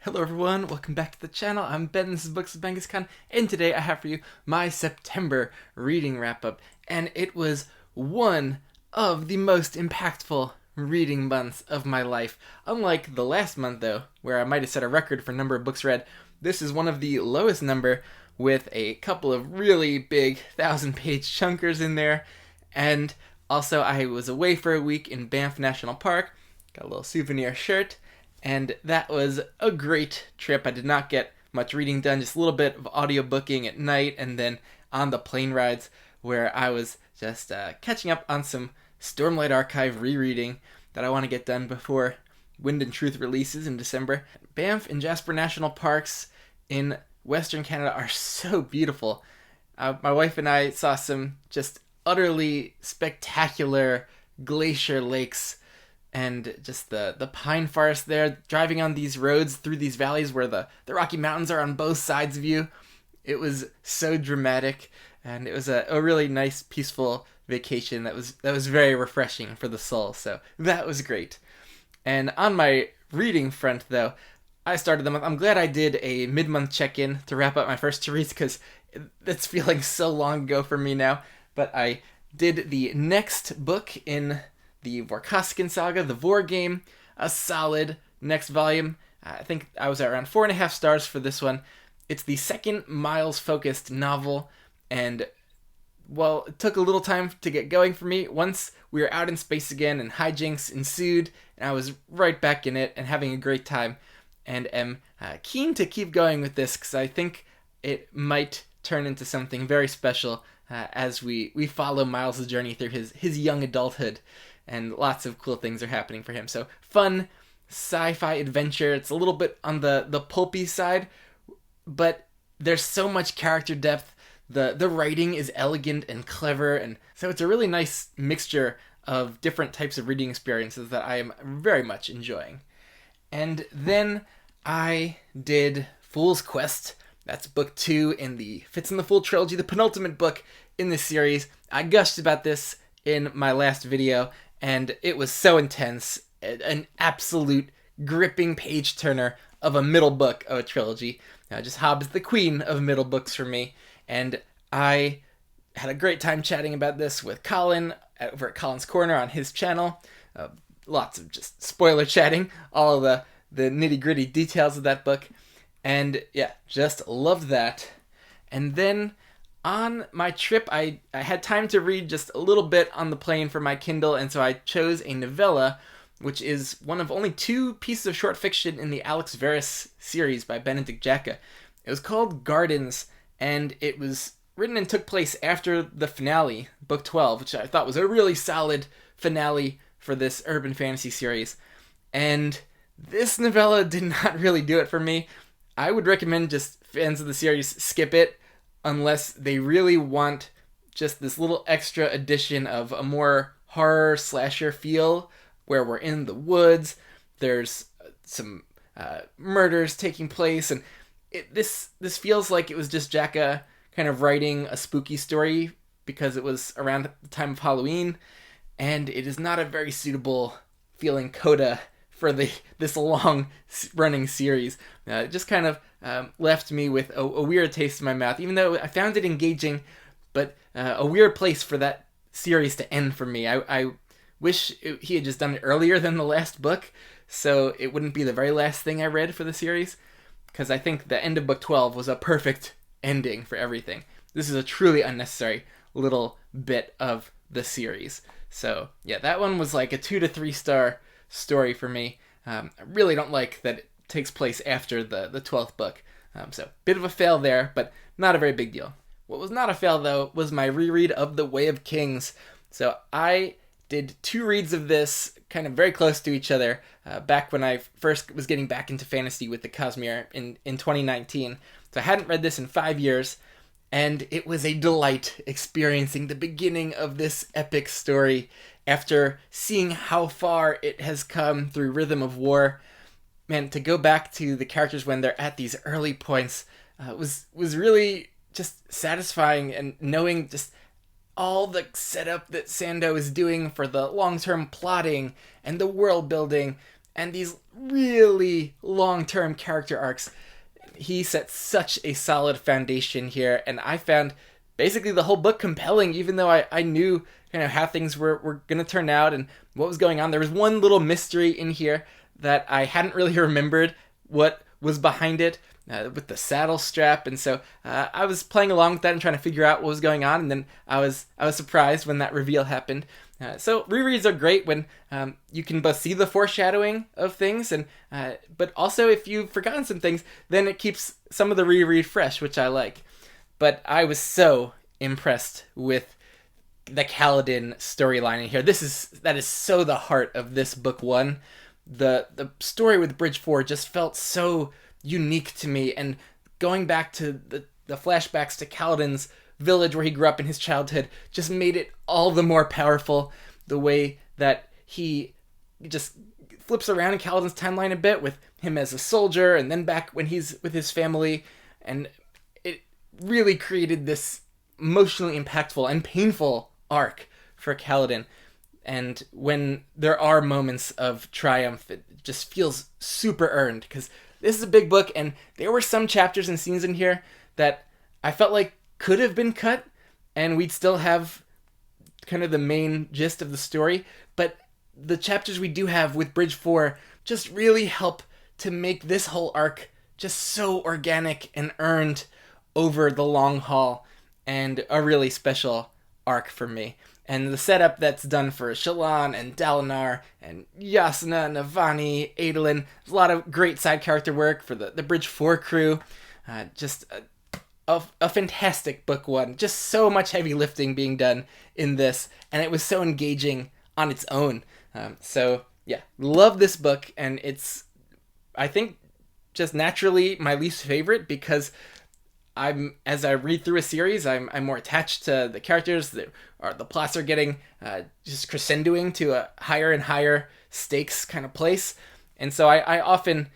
Hello everyone, welcome back to the channel. I'm Ben, this is Books with Genghis Khan, and today I have for you my September reading wrap-up. And it was one of the most impactful reading months of my life. Unlike the last month though, where I might have set a record for number of books read, this is one of the lowest number with a couple of really big 1,000-page chunkers in there. And also I was away for a week in Banff National Park, got a little souvenir shirt, and that was a great trip. I did not get much reading done, just a little bit of audiobooking at night, and then on the plane rides where I was just catching up on some Stormlight Archive rereading that I want to get done before Wind and Truth releases in December. Banff and Jasper National Parks in Western Canada are so beautiful. My wife and I saw some just utterly spectacular glacier lakes and just the pine forest there, driving on these roads through these valleys where the Rocky Mountains are on both sides of you. It was so dramatic, and it was a really nice, peaceful vacation that was very refreshing for the soul, so that was great. And on my reading front, though, I started the month. I'm glad I did a mid-month check-in to wrap up my first two reads, because it's feeling so long ago for me now, but I did the next book in the Vor saga, the Vor Game, a solid next volume. I think I was at around 4.5 stars for this one. It's the second Miles-focused novel, and, well, it took a little time to get going for me. Once we were out in space again and hijinks ensued, and I was right back in it and having a great time, and am keen to keep going with this, because I think it might turn into something very special as we follow Miles' journey through his young adulthood. And lots of cool things are happening for him. So fun sci-fi adventure. It's a little bit on the pulpy side, but there's so much character depth. The writing is elegant and clever, and so it's a really nice mixture of different types of reading experiences that I am very much enjoying. And then I did Fool's Quest. That's book 2 in the Fits in the Fool trilogy, the penultimate book in this series. I gushed about this in my last video, and it was so intense, an absolute gripping page-turner of a middle book of a trilogy. Just Hobb is the queen of middle books for me, and I had a great time chatting about this with Colin over at Colin's Corner on his channel. Lots of just spoiler chatting, all of the nitty-gritty details of that book, and yeah, just loved that. And then on my trip, I had time to read just a little bit on the plane for my Kindle, and so I chose a novella, which is one of only 2 pieces of short fiction in the Alex Verus series by Benedict Jacka. It was called Gardens, and it was written and took place after the finale, book 12, which I thought was a really solid finale for this urban fantasy series. And this novella did not really do it for me. I would recommend just fans of the series skip it, unless they really want just this little extra addition of a more horror slasher feel, where we're in the woods, there's some murders taking place, and this feels like it was just Jacka kind of writing a spooky story because it was around the time of Halloween, and it is not a very suitable feeling coda for this long-running series. It just kind of left me with a weird taste in my mouth, even though I found it engaging, but a weird place for that series to end for me. I wish he had just done it earlier than the last book, so it wouldn't be the very last thing I read for the series, because I think the end of book 12 was a perfect ending for everything. This is a truly unnecessary little bit of the series. So yeah, that one was like a 2 to 3 star story for me. I really don't like that it takes place after the 12th book. So bit of a fail there, but not a very big deal. What was not a fail, though, was my reread of The Way of Kings. So I did 2 reads of this kind of very close to each other back when I first was getting back into fantasy with the Cosmere in 2019. So I hadn't read this in 5 years, and it was a delight experiencing the beginning of this epic story after seeing how far it has come through Rhythm of War. Man, to go back to the characters when they're at these early points was really just satisfying, and knowing just all the setup that Sando is doing for the long-term plotting and the world building and these really long-term character arcs. He set such a solid foundation here, and I found basically the whole book compelling, even though I knew kind of how things were going to turn out and what was going on. There was one little mystery in here that I hadn't really remembered what was behind it, with the saddle strap, and so I was playing along with that and trying to figure out what was going on, and then I was surprised when that reveal happened. So rereads are great when you can both see the foreshadowing of things, and but also if you've forgotten some things, then it keeps some of the reread fresh, which I like. But I was so impressed with the Kaladin storyline in here. That is so the heart of this book one. The story with Bridge 4 just felt so unique to me, and going back to the flashbacks to Kaladin's village where he grew up in his childhood just made it all the more powerful. The way that he just flips around in Kaladin's timeline a bit with him as a soldier and then back when he's with his family, and it really created this emotionally impactful and painful arc for Kaladin. And when there are moments of triumph, it just feels super earned, because this is a big book, and there were some chapters and scenes in here that I felt like could have been cut, and we'd still have kind of the main gist of the story. But the chapters we do have with Bridge 4 just really help to make this whole arc just so organic and earned over the long haul, and a really special arc for me. And the setup that's done for Shallan and Dalinar and Yasna, Navani, Adolin. There's a lot of great side character work for the Bridge 4 crew. Just a fantastic book one. Just so much heavy lifting being done in this. And it was so engaging on its own. So, yeah, love this book. And it's, I think, just naturally my least favorite, because as I read through a series, I'm more attached to the characters. The plots are getting just crescendoing to a higher and higher stakes kind of place. And so I often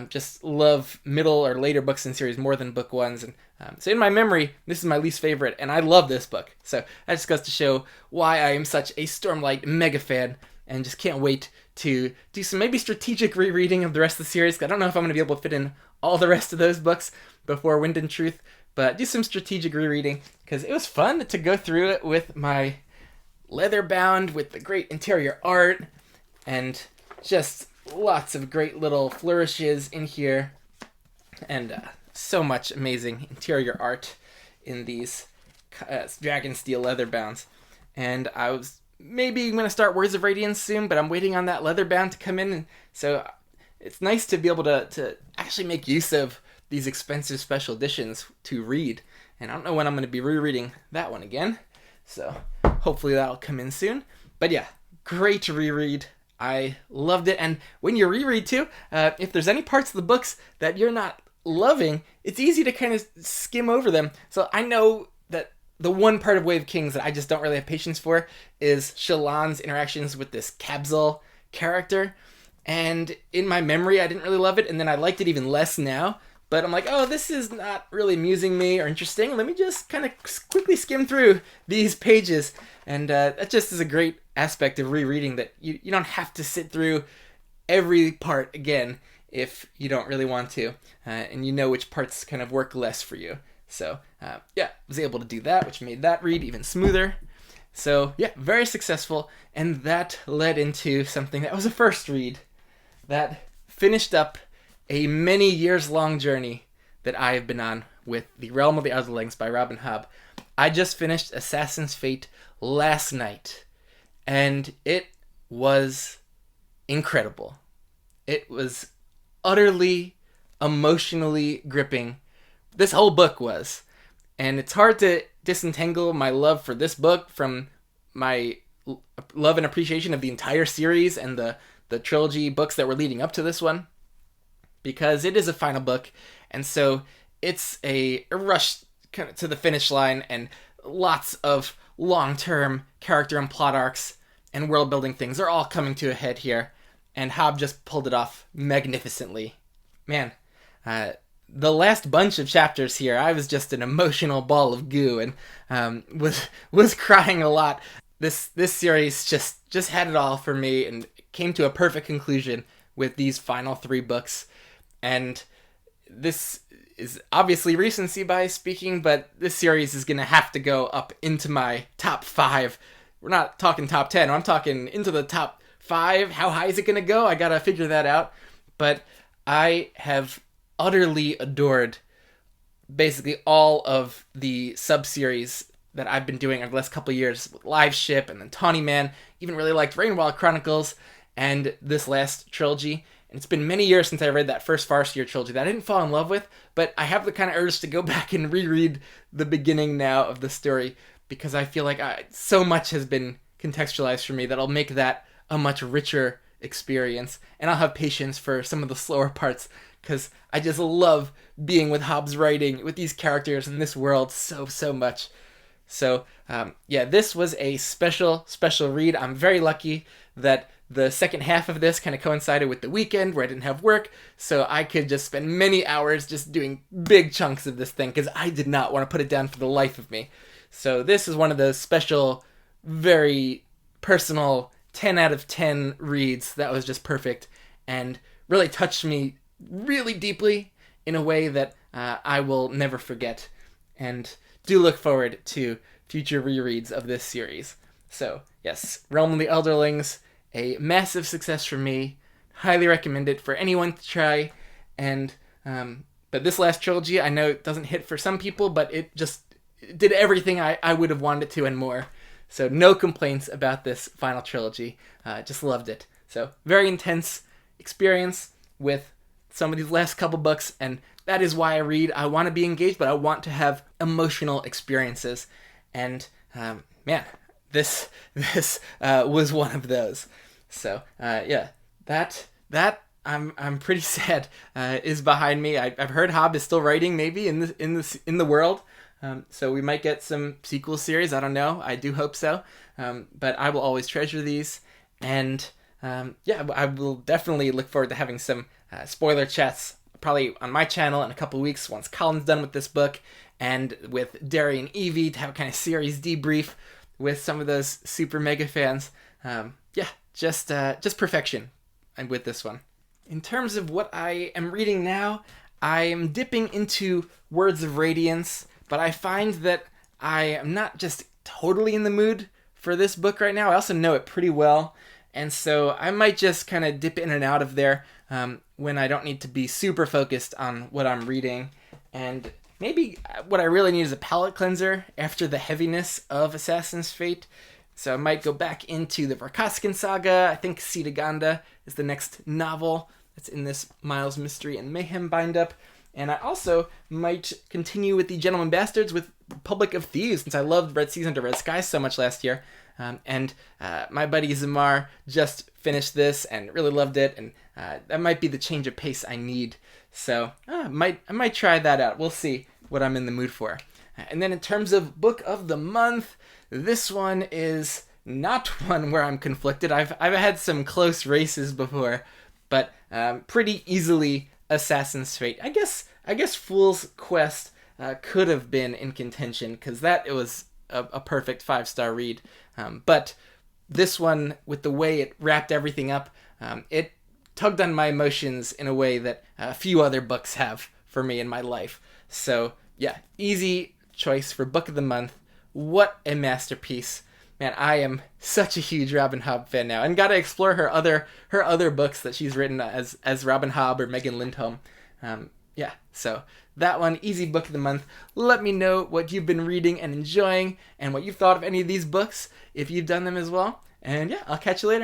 just love middle or later books in series more than book ones. And so in my memory, this is my least favorite, and I love this book. So that just goes to show why I am such a Stormlight mega fan, and just can't wait to do some maybe strategic rereading of the rest of the series. I don't know if I'm going to be able to fit in all the rest of those books before Wind and Truth, but do some strategic rereading, because it was fun to go through it with my leather bound with the great interior art, and just lots of great little flourishes in here, and so much amazing interior art in these dragon steel leather bounds. And I was maybe going to start Words of Radiance soon, but I'm waiting on that leather bound to come in, and so it's nice to be able to actually make use of these expensive special editions to read. And I don't know when I'm going to be rereading that one again, so hopefully that'll come in soon. But yeah, great reread. I loved it. And when you reread too, if there's any parts of the books that you're not loving, it's easy to kind of skim over them. So I know that the one part of Way of Kings that I just don't really have patience for is Shallan's interactions with this Kabzal character. And in my memory, I didn't really love it, and then I liked it even less now. But I'm like, oh, this is not really amusing me or interesting. Let me just kind of quickly skim through these pages. And that just is a great aspect of rereading, that you don't have to sit through every part again if you don't really want to. And you know which parts kind of work less for you. So, yeah, was able to do that, which made that read even smoother. So, yeah, very successful. And that led into something that was a first read that finished up a many years long journey that I have been on with The Realm of the Elderlings by Robin Hobb. I just finished Assassin's Fate last night, and it was incredible. It was utterly emotionally gripping. This whole book was. And it's hard to disentangle my love for this book from my love and appreciation of the entire series and the trilogy books that were leading up to this one, because it is a final book, and so it's a rush kind of to the finish line, and lots of long-term character and plot arcs and world-building things are all coming to a head here, and Hobb just pulled it off magnificently. Man, the last bunch of chapters here, I was just an emotional ball of goo, and was crying a lot. This series just had it all for me, and came to a perfect conclusion with these final 3 books. And this is obviously recency bias speaking, but this series is going to have to go up into my top 5. We're not talking top 10. I'm talking into the top 5. How high is it going to go? I got to figure that out. But I have utterly adored basically all of the sub-series that I've been doing over the last couple of years. Live Ship and then Tawny Man. Even really liked Rainwild Chronicles and this last trilogy. And it's been many years since I read that first Farseer trilogy that I didn't fall in love with, but I have the kind of urge to go back and reread the beginning now of the story, because I feel like so much has been contextualized for me that I'll make that a much richer experience. And I'll have patience for some of the slower parts, because I just love being with Hobb's writing, with these characters in this world so much. So, this was a special read. I'm very lucky that the second half of this kind of coincided with the weekend where I didn't have work, so I could just spend many hours just doing big chunks of this thing, because I did not want to put it down for the life of me. So this is one of those special, very personal 10 out of 10 reads that was just perfect and really touched me really deeply in a way that I will never forget, and do look forward to future rereads of this series. So yes, Realm of the Elderlings, a massive success for me. Highly recommend it for anyone to try. And but this last trilogy, I know it doesn't hit for some people, but it did everything I would have wanted it to and more. So no complaints about this final trilogy. Just loved it. So very intense experience with some of these last couple books, and that is why I read. I want to be engaged, but I want to have emotional experiences. And this was one of those. So that I'm pretty sad is behind me. I've heard Hobb is still writing, maybe in the world. So we might get some sequel series. I don't know. I do hope so. But I will always treasure these, and I will definitely look forward to having some spoiler chats probably on my channel in a couple weeks once Colin's done with this book, and with Derry and Evie to have a kind of series debrief with some of those super mega fans. Just perfection with this one. In terms of what I am reading now, I am dipping into Words of Radiance, but I find that I am not just totally in the mood for this book right now. I also know it pretty well, and so I might just kind of dip in and out of there when I don't need to be super focused on what I'm reading. And maybe what I really need is a palate cleanser after the heaviness of Assassin's Fate. So I might go back into the Vorkaskin saga. I think Sitaganda is the next novel that's in this Miles Mystery and Mayhem bind-up. And I also might continue with the Gentleman Bastards with Republic of Thieves, since I loved Red Seas Under Red Skies so much last year. And my buddy Zamar just finished this and really loved it, and that might be the change of pace I need. So I might try that out. We'll see what I'm in the mood for. And then in terms of Book of the Month, this one is not one where I'm conflicted. I've had some close races before, but pretty easily Assassin's Fate. I guess Fool's Quest could have been in contention, because it was a perfect 5-star read. But this one, with the way it wrapped everything up, it tugged on my emotions in a way that a few other books have for me in my life. So yeah, easy choice for Book of the Month. What a masterpiece. Man, I am such a huge Robin Hobb fan now, and gotta explore her other books that she's written as Robin Hobb or Megan Lindholm. So that one, easy Book of the Month. Let me know what you've been reading and enjoying, and what you've thought of any of these books, if you've done them as well. And I'll catch you later.